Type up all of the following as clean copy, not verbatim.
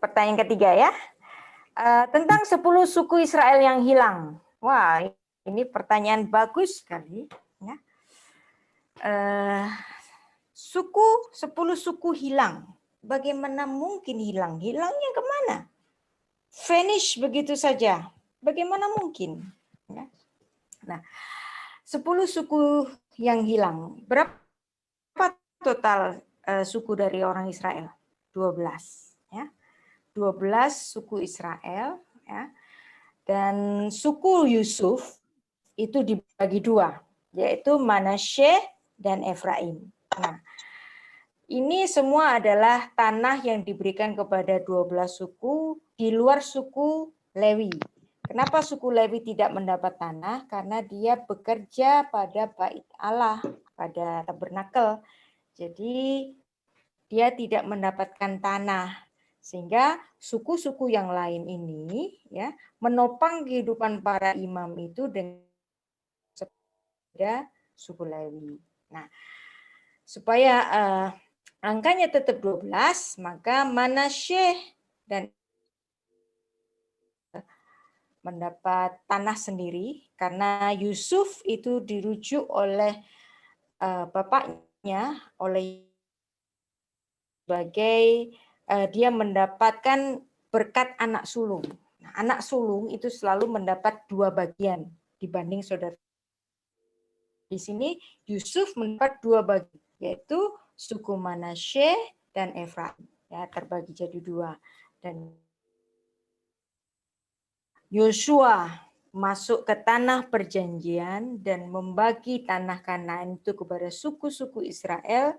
pertanyaan ketiga ya. Tentang 10 suku Israel yang hilang. Wah, ini pertanyaan bagus sekali. Ya. 10 suku hilang. Bagaimana mungkin hilang? Hilangnya kemana? Vanish begitu saja. Bagaimana mungkin? Ya. Nah, 10 suku yang hilang. Berapa total suku dari orang Israel? 12. Ya. 12 suku Israel. Ya. Dan suku Yusuf itu dibagi dua, yaitu Manasye dan Efraim. Nah, ini semua adalah tanah yang diberikan kepada 12 suku di luar suku Lewi. Kenapa suku Lewi tidak mendapat tanah? Karena dia bekerja pada bait Allah, pada tabernakel. Jadi dia tidak mendapatkan tanah. Sehingga suku-suku yang lain ini ya menopang kehidupan para imam itu dengan suku Lewi. Nah, supaya angkanya tetap 12, maka Manasye dan mendapat tanah sendiri karena Yusuf itu dirujuk oleh bapaknya oleh sebagai dia mendapatkan berkat anak sulung. Nah, anak sulung itu selalu mendapat 2 bagian dibanding saudara. Di sini Yusuf mendapat 2 bagian, yaitu suku Manasye dan Efraim. Ya, terbagi jadi 2. Dan Yosua masuk ke tanah perjanjian dan membagi tanah Kanaan itu kepada suku-suku Israel.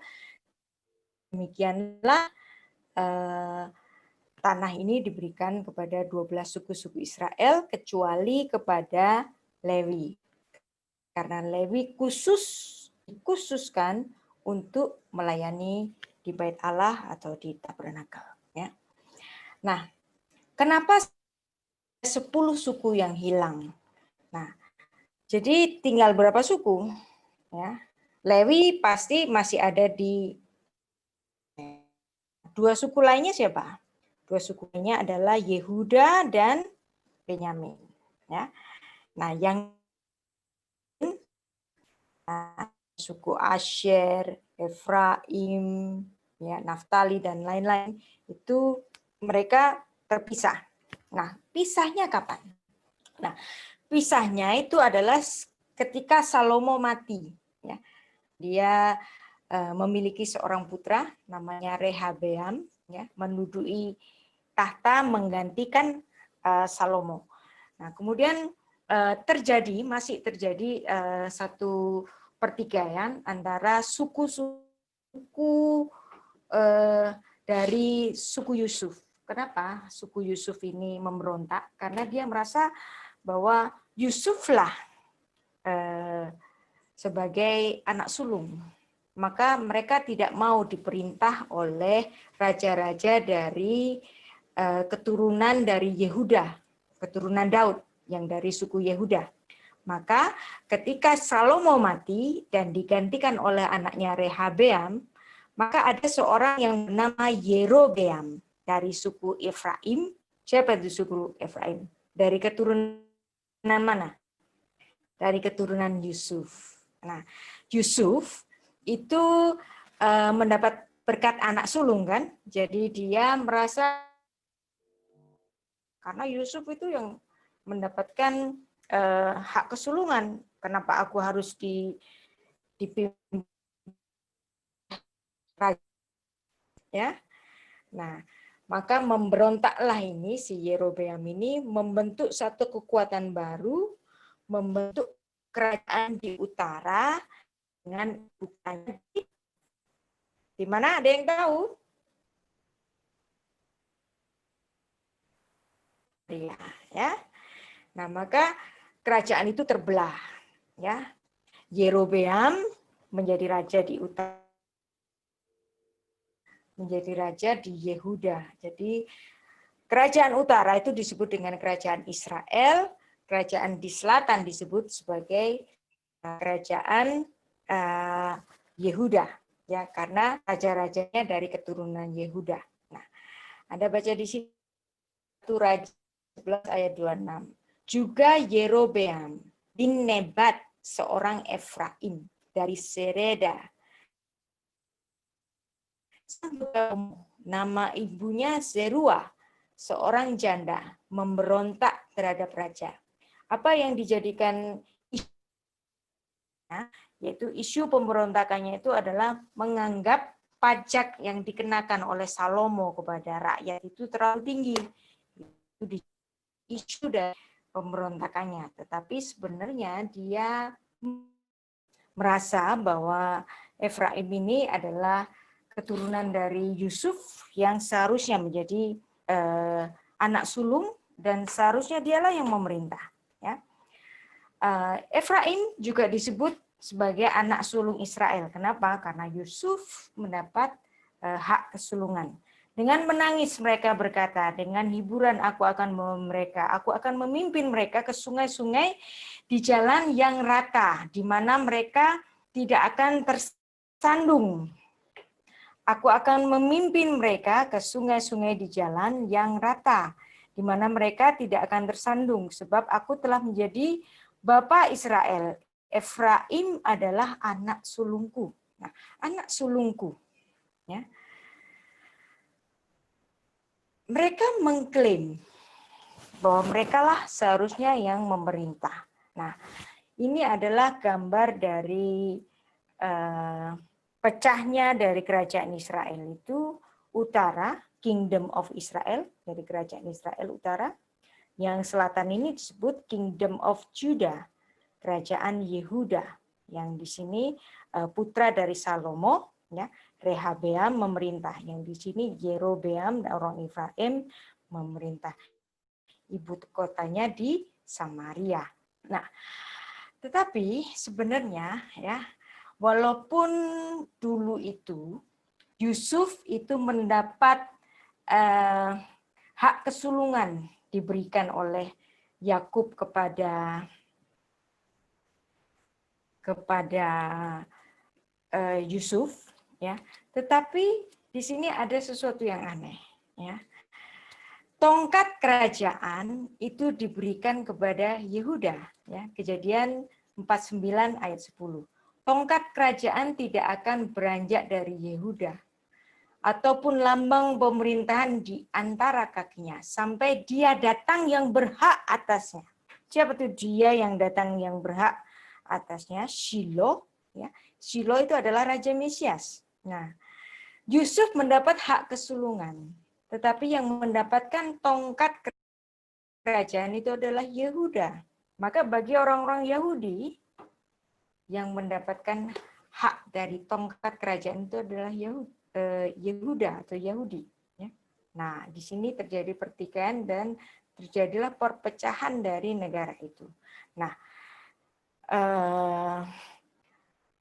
Demikianlah tanah ini diberikan kepada 12 suku-suku Israel kecuali kepada Lewi. Karena Lewi dikhususkan untuk melayani di bait Allah atau di tabernakel. Ya. Nah, kenapa 10 suku yang hilang? Nah, jadi tinggal berapa suku? Ya. Lewi pasti masih ada di 2 suku lainnya siapa? 2 suku lainnya adalah Yehuda dan Benyamin. Ya. Nah, yang suku Asher, Efraim, ya, Naftali dan lain-lain itu mereka terpisah. Nah, pisahnya kapan? Nah, pisahnya itu adalah ketika Salomo mati. Ya. Dia memiliki seorang putra namanya Rehabeam, ya, menduduki tahta menggantikan Salomo. Nah, kemudian masih terjadi satu pertikaian antara suku-suku dari suku Yusuf. Kenapa suku Yusuf ini memberontak? Karena dia merasa bahwa Yusuflah sebagai anak sulung. Maka mereka tidak mau diperintah oleh raja-raja dari keturunan dari Yehuda, keturunan Daud yang dari suku Yehuda. Maka ketika Salomo mati dan digantikan oleh anaknya Rehabeam, maka ada seorang yang bernama Yerobeam dari suku Efraim. Siapa itu suku Efraim? Dari keturunan mana? Dari keturunan Yusuf. Nah, Yusuf itu mendapat berkat anak sulung kan, jadi dia merasa karena Yusuf itu yang mendapatkan hak kesulungan, kenapa aku harus dipimpin ya. Nah, maka memberontaklah ini si Yerobeam ini membentuk satu kekuatan baru, membentuk kerajaan di utara dengan bukannya di mana ada yang tahu? Ya. Nah, maka kerajaan itu terbelah, ya. Yerobeam menjadi raja di utara, menjadi raja di Yehuda. Jadi kerajaan utara itu disebut dengan kerajaan Israel, kerajaan di selatan disebut sebagai kerajaan Yehuda, ya, karena raja-rajanya dari keturunan Yehuda. Nah, Anda baca di sini 1 Raja 11 ayat 26. Juga Yerobeam bin Nebat, seorang Efraim dari Sereda. Nama ibunya Zeruah, seorang janda, memberontak terhadap raja. Apa yang dijadikan yaitu isu pemberontakannya itu adalah menganggap pajak yang dikenakan oleh Salomo kepada rakyat itu terlalu tinggi. Itu isu dari pemberontakannya. Tetapi sebenarnya dia merasa bahwa Efraim ini adalah keturunan dari Yusuf yang seharusnya menjadi anak sulung dan seharusnya dialah yang memerintah. Ya. Efraim juga disebut sebagai anak sulung Israel. Kenapa? Karena Yusuf mendapat hak kesulungan. Dengan menangis mereka berkata, dengan hiburan aku akan memimpin mereka ke sungai-sungai di jalan yang rata, di mana mereka tidak akan tersandung. Aku akan memimpin mereka ke sungai-sungai di jalan yang rata, di mana mereka tidak akan tersandung, sebab aku telah menjadi Bapa Israel. Efraim adalah anak sulungku. Nah, anak sulungku. Ya. Mereka mengklaim bahwa merekalah seharusnya yang memerintah. Nah, ini adalah gambar dari pecahnya dari kerajaan Israel itu utara, Kingdom of Israel, dari kerajaan Israel utara. Yang selatan ini disebut Kingdom of Judah, kerajaan Yehuda, yang di sini putra dari Salomo, ya, Rehabeam memerintah, yang di sini Yerobeam orang Efraim memerintah. Ibu kotanya di Samaria. Nah, tetapi sebenarnya ya, walaupun dulu itu Yusuf itu mendapat hak kesulungan diberikan oleh Yakub kepada Yusuf, ya, tetapi di sini ada sesuatu yang aneh, ya. Tongkat kerajaan itu diberikan kepada Yehuda, ya. Kejadian 49 ayat 10. Tongkat kerajaan tidak akan beranjak dari Yehuda ataupun lambang pemerintahan di antara kakinya sampai dia datang yang berhak atasnya. Siapa itu dia yang datang yang berhak atasnya? Shilo, ya. Shilo itu adalah Raja Mesias. Nah, Yusuf mendapat hak kesulungan, tetapi yang mendapatkan tongkat kerajaan itu adalah Yehuda. Maka bagi orang-orang Yahudi yang mendapatkan hak dari tongkat kerajaan itu adalah Yehuda atau Yahudi. Ya. Nah, di sini terjadi pertikaian dan terjadilah perpecahan dari negara itu. Nah,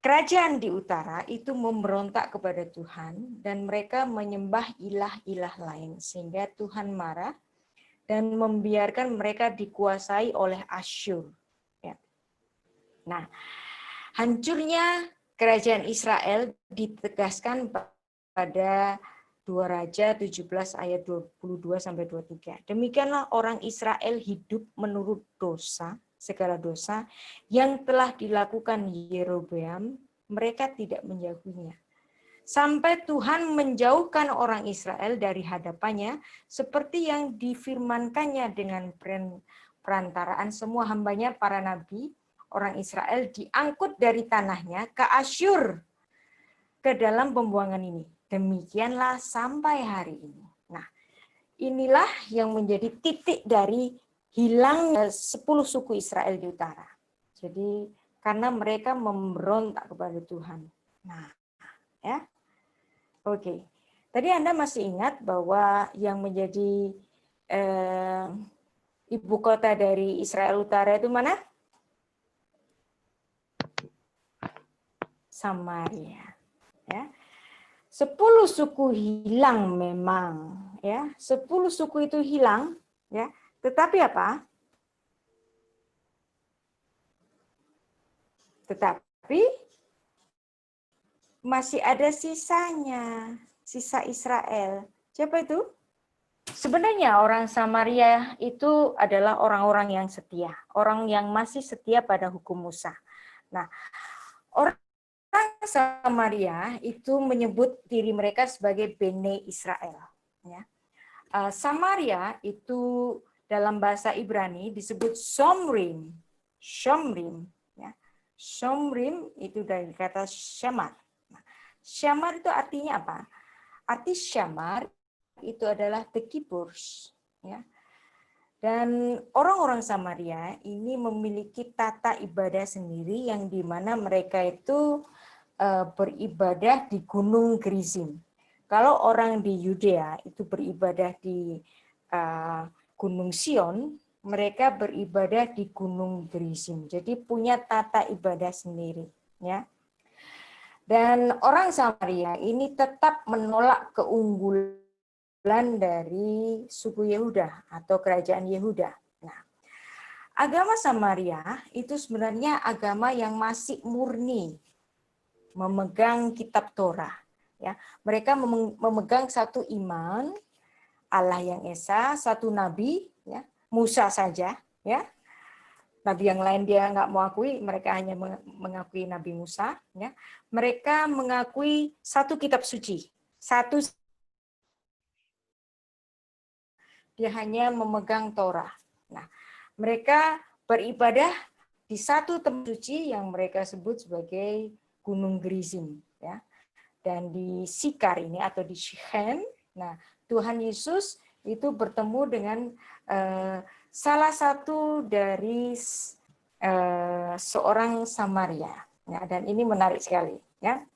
kerajaan di utara itu memberontak kepada Tuhan dan mereka menyembah ilah-ilah lain sehingga Tuhan marah dan membiarkan mereka dikuasai oleh Asyur. Ya. Nah, hancurnya kerajaan Israel ditegaskan pada 2 Raja 17 ayat 22 sampai 23. Demikianlah orang Israel hidup menurut dosa, segala dosa yang telah dilakukan Yerobeam, mereka tidak menjauhinya. Sampai Tuhan menjauhkan orang Israel dari hadapannya seperti yang difirmankannya dengan perantaraan semua hambanya para nabi. Orang Israel diangkut dari tanahnya ke Asyur ke dalam pembuangan ini. Demikianlah sampai hari ini. Nah, inilah yang menjadi titik dari hilang 10 suku Israel di utara. Jadi karena mereka memberontak kepada Tuhan. Nah, ya. Oke. Tadi Anda masih ingat bahwa yang menjadi ibu kota dari Israel Utara itu mana? Samaria. Ya. 10 suku hilang memang, ya. 10 suku itu hilang, ya. Tetapi apa? Tetapi masih ada sisanya, sisa Israel. Siapa itu? Sebenarnya orang Samaria itu adalah orang-orang yang setia, orang yang masih setia pada hukum Musa. Nah, orang Samaria itu menyebut diri mereka sebagai Bene Israel. Ya. Samaria itu dalam bahasa Ibrani disebut Shomrim. Shomrim. Ya. Shomrim itu dari kata Shamar. Nah, Shamar itu artinya apa? Arti Shamar itu adalah the keepers. Ya. Dan orang-orang Samaria ini memiliki tata ibadah sendiri yang dimana mereka itu beribadah di Gunung Gerizim. Kalau orang di Yudea itu beribadah di Gunung Sion, mereka beribadah di Gunung Gerizim. Jadi punya tata ibadah sendiri, ya. Dan orang Samaria ini tetap menolak keunggulan dari suku Yehuda atau kerajaan Yehuda. Nah, agama Samaria itu sebenarnya agama yang masih murni memegang kitab Torah, ya. Mereka memegang satu iman, Allah yang esa, satu nabi, ya, Musa saja, ya. Nabi yang lain dia nggak mau akui, mereka hanya mengakui Nabi Musa, ya. Mereka mengakui satu kitab suci, satu, dia hanya memegang Torah. Nah, mereka beribadah di satu tempat suci yang mereka sebut sebagai Gunung Gerizim, ya. Dan di Sikar ini atau di Shechem, nah Tuhan Yesus itu bertemu dengan salah satu dari seorang Samaria, ya, dan ini menarik sekali, ya.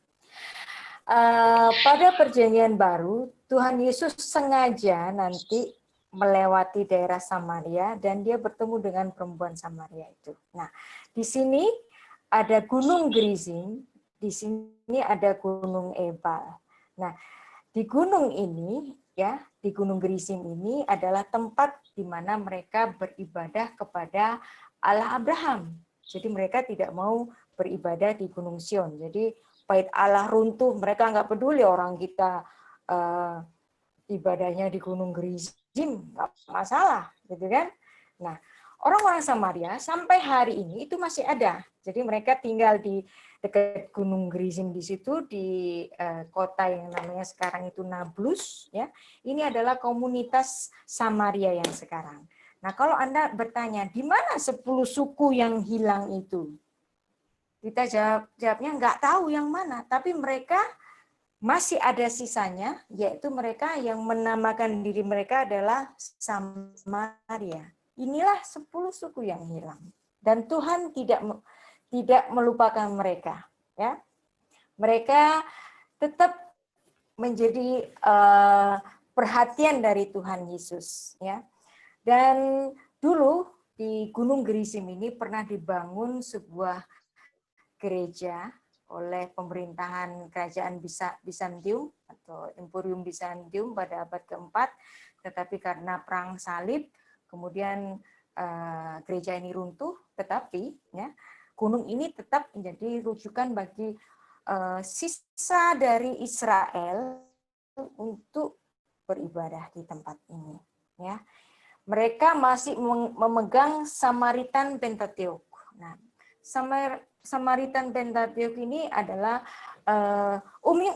Pada Perjanjian Baru Tuhan Yesus sengaja nanti melewati daerah Samaria dan dia bertemu dengan perempuan Samaria itu. Nah, di sini ada Gunung Gerizim, di sini ada Gunung Ebal. Nah, di gunung ini, ya, di Gunung Gerizim ini adalah tempat di mana mereka beribadah kepada Allah Abraham. Jadi mereka tidak mau beribadah di Gunung Sion. Jadi bait Allah runtuh, mereka nggak peduli orang kita ibadahnya di Gunung Gerizim, nggak masalah, gitu kan? Nah, orang-orang Samaria sampai hari ini itu masih ada. Jadi mereka tinggal di dekat Gunung Gerizim di situ, di kota yang namanya sekarang itu Nablus, ya. Ini adalah komunitas Samaria yang sekarang. Nah, kalau Anda bertanya di mana 10 suku yang hilang itu, kita jawabnya nggak tahu yang mana, tapi mereka masih ada sisanya, yaitu mereka yang menamakan diri mereka adalah Samaria. Inilah 10 suku yang hilang. Dan Tuhan tidak melupakan mereka, ya. Mereka tetap menjadi perhatian dari Tuhan Yesus, ya. Dan dulu di Gunung Gerizim ini pernah dibangun sebuah gereja oleh pemerintahan kerajaan Bizantium atau Imperium Bizantium pada abad keempat, tetapi karena perang salib kemudian gereja ini runtuh, tetapi ya gunung ini tetap menjadi rujukan bagi sisa dari Israel untuk beribadah di tempat ini, ya. Mereka masih memegang Samaritan Pentateuch. Nah, Samaritan Pentateuch ini adalah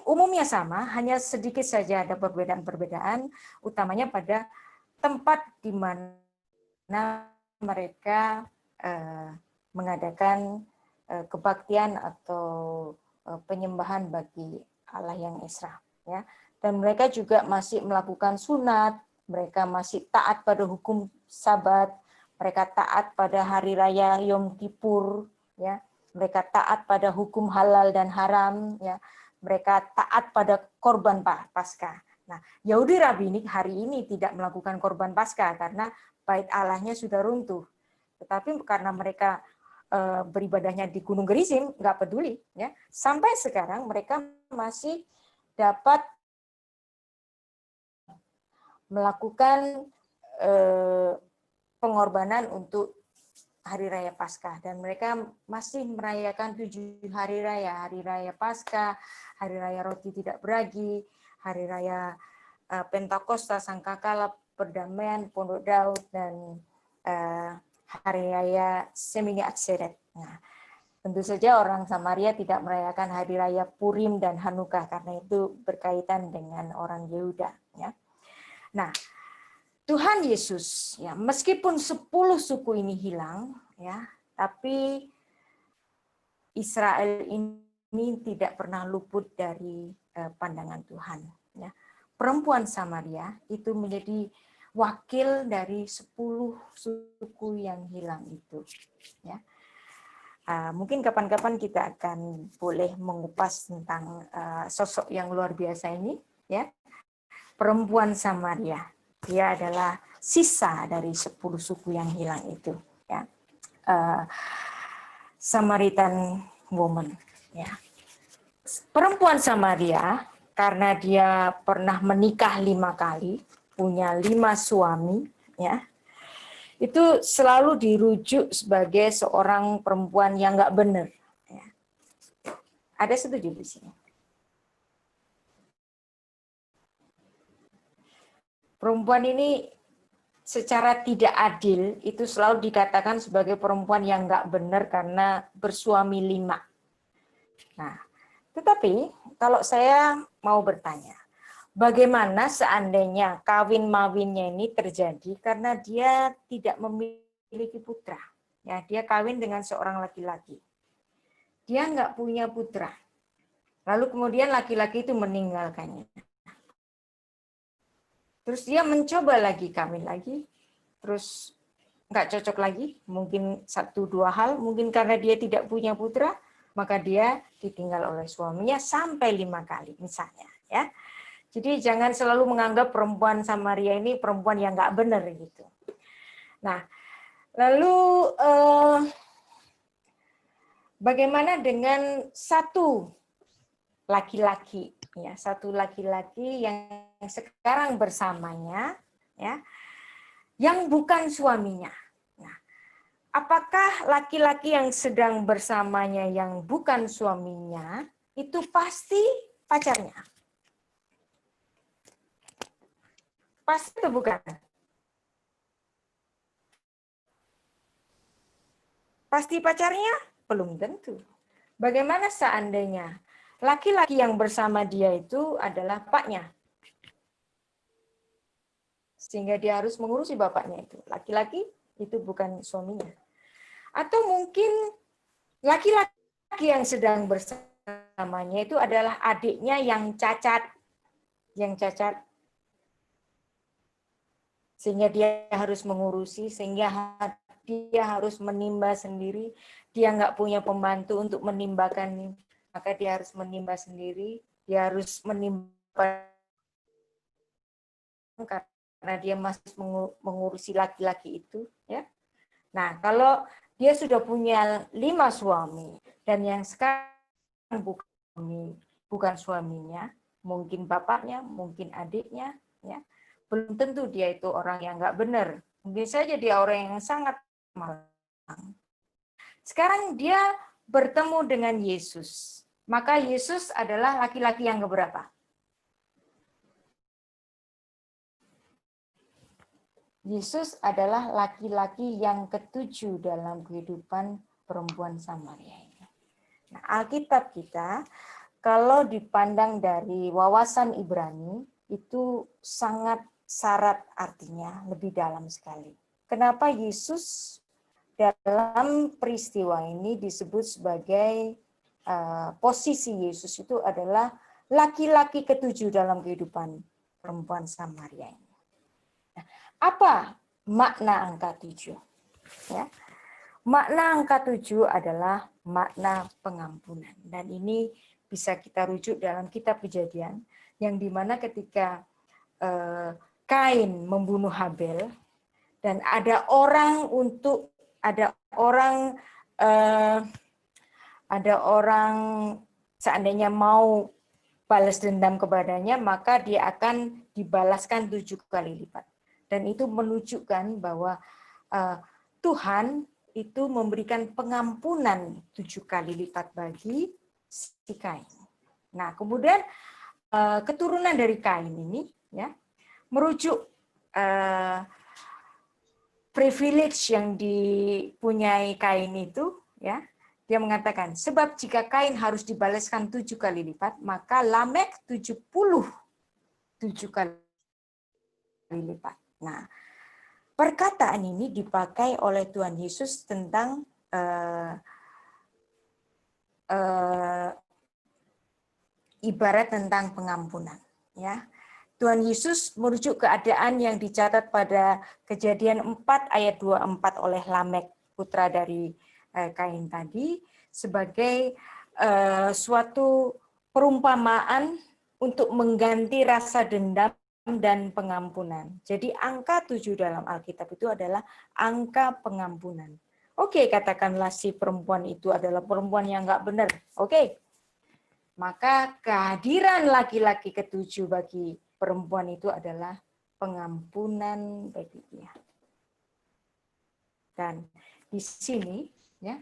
umumnya sama, hanya sedikit saja ada perbedaan-perbedaan, utamanya pada tempat di mana mereka mengadakan kebaktian atau penyembahan bagi Allah yang esa, ya. Dan mereka juga masih melakukan sunat, mereka masih taat pada hukum Sabat, mereka taat pada hari raya Yom Kippur, ya. Mereka taat pada hukum halal dan haram, ya. Mereka taat pada korban Paskah. Nah, Yahudi Rabbinik hari ini tidak melakukan korban Paskah karena bait Allahnya sudah runtuh. Tetapi karena mereka beribadahnya di Gunung Gerizim, nggak peduli, ya. Sampai sekarang mereka masih dapat melakukan pengorbanan untuk Hari Raya Paskah, dan mereka masih merayakan 7 hari raya Paskah, Hari Raya Roti Tidak Beragi, Hari Raya Pentakosta, Sangkakala, Perdamaian, Pondok Daud, dan Hari Raya Semini Atseret. Nah, tentu saja orang Samaria tidak merayakan Hari Raya Purim dan Hanukkah karena itu berkaitan dengan orang Yehuda. Ya. Nah, Tuhan Yesus, ya, meskipun 10 suku ini hilang, ya, tapi Israel ini tidak pernah luput dari pandangan Tuhan. Ya. Perempuan Samaria itu menjadi wakil dari 10 suku yang hilang itu. Ya. Mungkin kapan-kapan kita akan boleh mengupas tentang sosok yang luar biasa ini, ya. Perempuan Samaria, dia adalah sisa dari 10 suku yang hilang itu, ya. Samaritan woman, ya. Perempuan Samaria karena dia pernah menikah 5 kali, punya 5 suami, ya. Itu selalu dirujuk sebagai seorang perempuan yang nggak benar. Ya. Ada setuju di sini? Perempuan ini secara tidak adil itu selalu dikatakan sebagai perempuan yang nggak benar karena bersuami 5. Nah, tetapi kalau saya mau bertanya, bagaimana seandainya kawin-mawinnya ini terjadi karena dia tidak memiliki putra? Ya, dia kawin dengan seorang laki-laki. Dia nggak punya putra. Lalu kemudian laki-laki itu meninggalkannya. Terus dia mencoba lagi kawin lagi, terus nggak cocok lagi, mungkin 1-2 hal, mungkin karena dia tidak punya putra, maka dia ditinggal oleh suaminya sampai 5 kali misalnya. Ya, jadi jangan selalu menganggap perempuan Samaria ini perempuan yang nggak benar gitu. Nah, lalu bagaimana dengan satu laki-laki? Ya, satu laki-laki yang sekarang bersamanya, ya, yang bukan suaminya. Nah, apakah laki-laki yang sedang bersamanya yang bukan suaminya itu pasti pacarnya? Pasti atau bukan? Pasti pacarnya? Belum tentu. Bagaimana seandainya laki-laki yang bersama dia itu adalah bapaknya? Sehingga dia harus mengurusi bapaknya itu. Laki-laki itu bukan suaminya. Atau mungkin laki-laki yang sedang bersamanya itu adalah adiknya yang cacat. Yang cacat. Sehingga dia harus mengurusi, sehingga dia harus menimba sendiri. Dia nggak punya pembantu untuk menimbakan, maka dia harus menimba sendiri. Dia harus menimba karena dia masih mengurusi laki-laki itu. Ya. Nah, kalau dia sudah punya 5 suami dan yang sekarang bukan suaminya, mungkin bapaknya, mungkin adiknya, ya, belum tentu dia itu orang yang nggak benar. Mungkin saja dia orang yang sangat malang. Sekarang dia bertemu dengan Yesus. Maka Yesus adalah laki-laki yang keberapa? Yesus adalah laki-laki yang ketujuh dalam kehidupan perempuan Samaria ini. Nah, Alkitab kita kalau dipandang dari wawasan Ibrani itu sangat syarat artinya lebih dalam sekali. Kenapa Yesus dalam peristiwa ini disebut sebagai posisi Yesus itu adalah laki-laki ketujuh dalam kehidupan perempuan Samaria ini. Nah, apa makna angka 7? Ya. Makna angka 7 adalah makna pengampunan. Dan ini bisa kita rujuk dalam kitab Kejadian, yang dimana ketika Kain membunuh Habel, dan ada orang seandainya mau balas dendam kepadanya, maka dia akan dibalaskan 7 kali lipat. Dan itu menunjukkan bahwa Tuhan itu memberikan pengampunan 7 kali lipat bagi si Kain. Nah, kemudian keturunan dari Kain ini, ya, merujuk privilege yang dipunyai Kain itu, ya, dia mengatakan, sebab jika Kain harus dibalaskan 7 kali lipat, maka Lamek 77 kali lipat. Nah, perkataan ini dipakai oleh Tuhan Yesus tentang ibarat tentang pengampunan, ya. Tuhan Yesus merujuk keadaan yang dicatat pada Kejadian 4 ayat 24 oleh Lamek, putra dari Kain tadi, sebagai suatu perumpamaan untuk mengganti rasa dendam dan pengampunan. Jadi angka 7 dalam Alkitab itu adalah angka pengampunan. Oke, katakanlah si perempuan itu adalah perempuan yang nggak benar. Oke, maka kehadiran laki-laki ketujuh bagi perempuan itu adalah pengampunan bagi dia. Dan di sini, ya,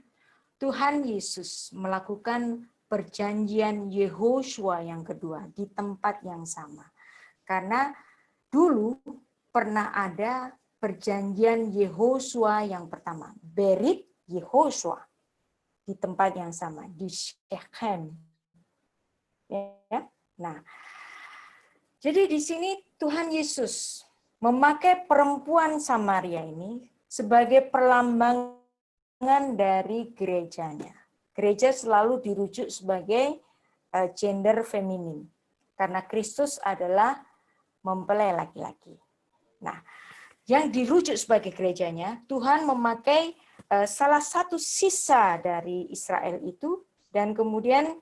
Tuhan Yesus melakukan perjanjian Yehosua yang kedua di tempat yang sama. Karena dulu pernah ada perjanjian Yehosua yang pertama, Berit Yehosua, di tempat yang sama, di Shechem. Ya. Nah, jadi di sini Tuhan Yesus memakai perempuan Samaria ini sebagai perlambangan dari gerejanya. Gereja selalu dirujuk sebagai gender feminin, karena Kristus adalah mempelai laki-laki. Nah, yang dirujuk sebagai gerejanya, Tuhan memakai salah satu sisa dari Israel itu, dan kemudian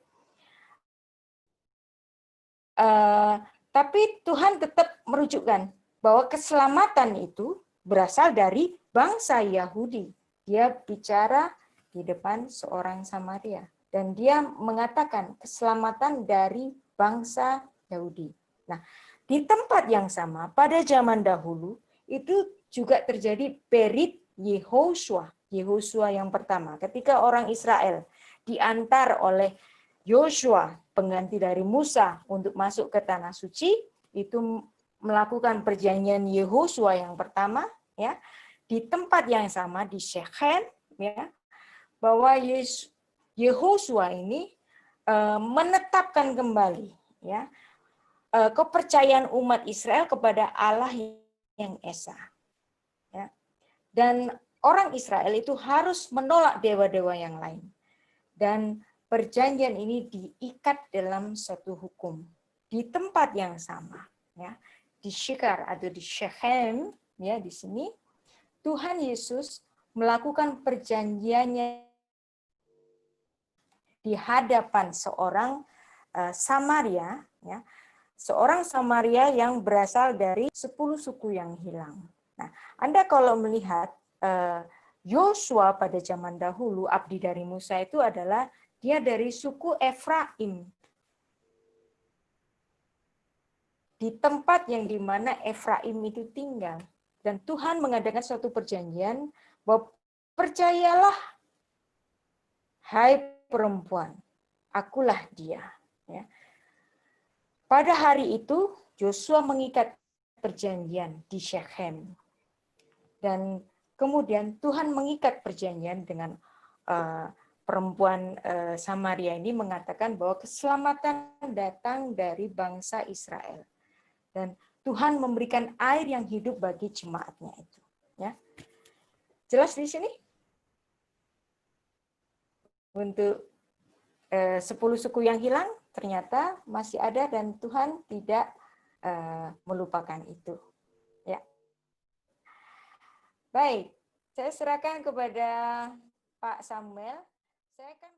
tapi Tuhan tetap merujukkan bahwa keselamatan itu berasal dari bangsa Yahudi. Dia bicara di depan seorang Samaria. Dan dia mengatakan keselamatan dari bangsa Yahudi. Nah, di tempat yang sama, pada zaman dahulu, itu juga terjadi Berit Yehosua. Yehosua yang pertama. Ketika orang Israel diantar oleh Yosua, pengganti dari Musa, untuk masuk ke tanah suci, itu melakukan perjanjian Yehosua yang pertama, ya, di tempat yang sama di Shechem, ya, bahwa Yehosua ini menetapkan kembali, ya, kepercayaan umat Israel kepada Allah yang esa, ya. Dan orang Israel itu harus menolak dewa-dewa yang lain. Dan perjanjian ini diikat dalam satu hukum di tempat yang sama, ya, di Syekar atau di Shechem, ya, di sini Tuhan Yesus melakukan perjanjiannya di hadapan seorang Samaria, ya, seorang Samaria yang berasal dari 10 suku yang hilang. Nah, Anda kalau melihat Yosua pada zaman dahulu, abdi dari Musa itu adalah dia dari suku Efraim. Di tempat yang dimana Efraim itu tinggal. Dan Tuhan mengadakan suatu perjanjian bahwa percayalah, hai perempuan, akulah dia. Ya. Pada hari itu, Yosua mengikat perjanjian di Shechem. Dan kemudian Tuhan mengikat perjanjian dengan perempuan Samaria ini, mengatakan bahwa keselamatan datang dari bangsa Israel. Dan Tuhan memberikan air yang hidup bagi jemaatnya itu. Ya. Jelas di sini? Untuk 10 suku yang hilang, ternyata masih ada dan Tuhan tidak melupakan itu. Ya. Baik, saya serahkan kepada Pak Samuel. Saya akan